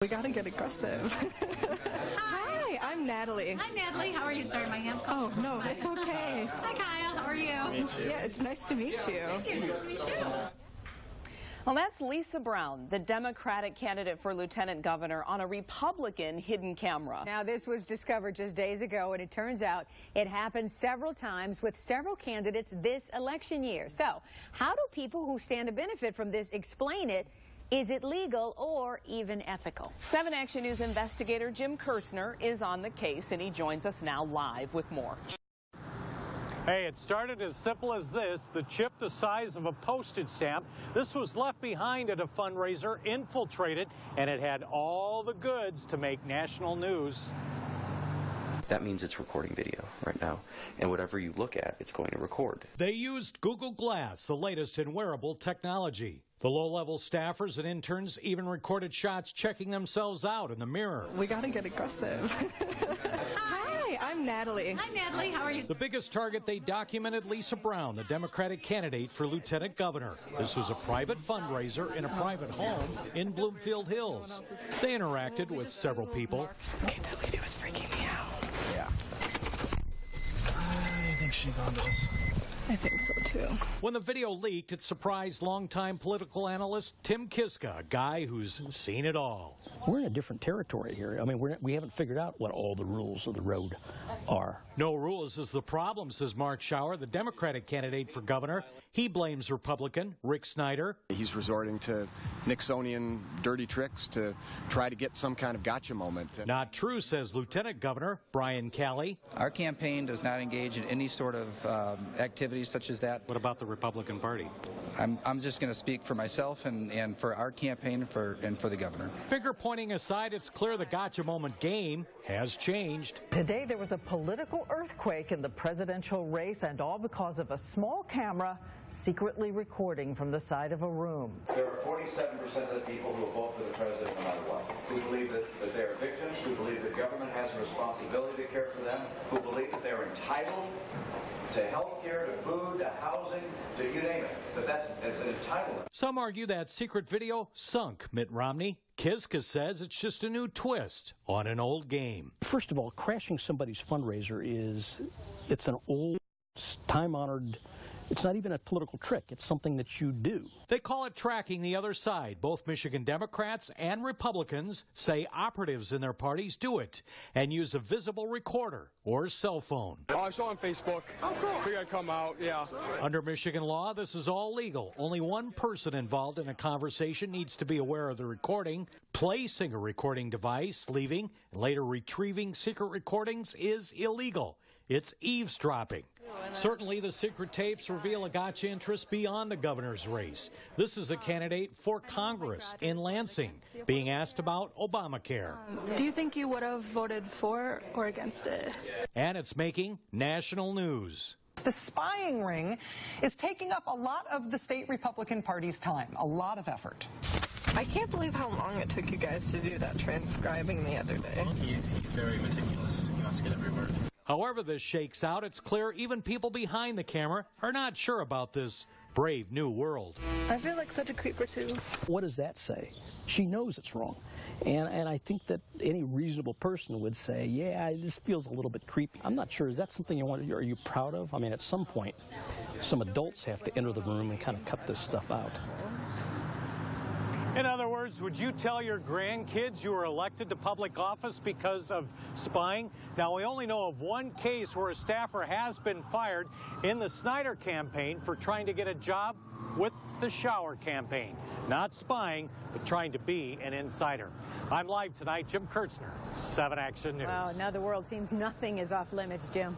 We gotta get aggressive. Hi, I'm Natalie. Hi, Natalie. How are you? Sorry, my hand's cold. Oh, no, it's okay. Hi, Kyle. How are you? Yeah, it's nice to meet you. Thank you. Nice to meet you. Well, that's Lisa Brown, the Democratic candidate for lieutenant governor, on a Republican hidden camera. Now, this was discovered just days ago, and it turns out it happened several times with several candidates this election year. So, how do people who stand to benefit from this explain it? Is it legal or even ethical? 7 Action News investigator Jim Kurtzner is on the case, and he joins us now live with more. Hey, it started as simple as this, the chip the size of a postage stamp. This was left behind at a fundraiser, infiltrated, and it had all the goods to make national news. That means it's recording video right now, and whatever you look at, it's going to record. They used Google Glass, the latest in wearable technology. The low-level staffers and interns even recorded shots checking themselves out in the mirror. We gotta get aggressive. Hi, I'm Natalie. Hi, Natalie. How are you? The biggest target, they documented Lisa Brown, the Democratic candidate for lieutenant governor. This was a private fundraiser in a private home in Bloomfield Hills. They interacted with several people. Okay, that lady was freaking me out. Yeah. I think she's onto us. I think so, too. When the video leaked, it surprised longtime political analyst Tim Kiska, a guy who's seen it all. We're in a different territory here. I mean, we haven't figured out what all the rules of the road are. No rules is the problem, says Mark Schauer, the Democratic candidate for governor. He blames Republican Rick Snyder. He's resorting to Nixonian dirty tricks to try to get some kind of gotcha moment. Not true, says Lieutenant Governor Brian Calley. Our campaign does not engage in any sort of activities such as that. What about the Republican Party? I'm just going to speak for myself and for our campaign and for the governor. Finger pointing aside, it's clear the gotcha moment game has changed. Today there was a political earthquake in the presidential race, and all because of a small camera secretly recording from the side of a room. There are 47% of the people who will vote for the president no matter what, who believe that they are victims, who believe that government has a responsibility to care for them, who believe that they're entitled to health care, to food, to housing, to you name it, that that's an entitlement. Some argue that secret video sunk Mitt Romney. Kiska says it's just a new twist on an old game. First of all, crashing somebody's fundraiser it's an old, time-honored, it's not even a political trick. It's something that you do. They call it tracking the other side. Both Michigan Democrats and Republicans say operatives in their parties do it and use a visible recorder or cell phone. Oh, I saw on Facebook. Oh, cool. Figured I'd come out, yeah. Under Michigan law, this is all legal. Only one person involved in a conversation needs to be aware of the recording. Placing a recording device, leaving, and later retrieving secret recordings is illegal. It's eavesdropping. Certainly, the secret tapes reveal a gotcha interest beyond the governor's race. This is a candidate for Congress in Lansing, being asked about Obamacare. Do you think you would have voted for or against it? And it's making national news. The spying ring is taking up a lot of the state Republican Party's time, a lot of effort. I can't believe how long it took you guys to do that transcribing the other day. Well, he's very meticulous. He wants to get every word. However this shakes out, it's clear even people behind the camera are not sure about this brave new world. I feel like such a creeper, too. What does that say? She knows it's wrong. And I think that any reasonable person would say, yeah, this feels a little bit creepy. I'm not sure. Is that something are you proud of? I mean, at some point, some adults have to enter the room and kind of cut this stuff out. In other words, would you tell your grandkids you were elected to public office because of spying? Now, we only know of one case where a staffer has been fired in the Snyder campaign for trying to get a job with the Schauer campaign. Not spying, but trying to be an insider. I'm live tonight, Jim Kurtzner, 7 Action News. Wow, now the world seems nothing is off limits, Jim.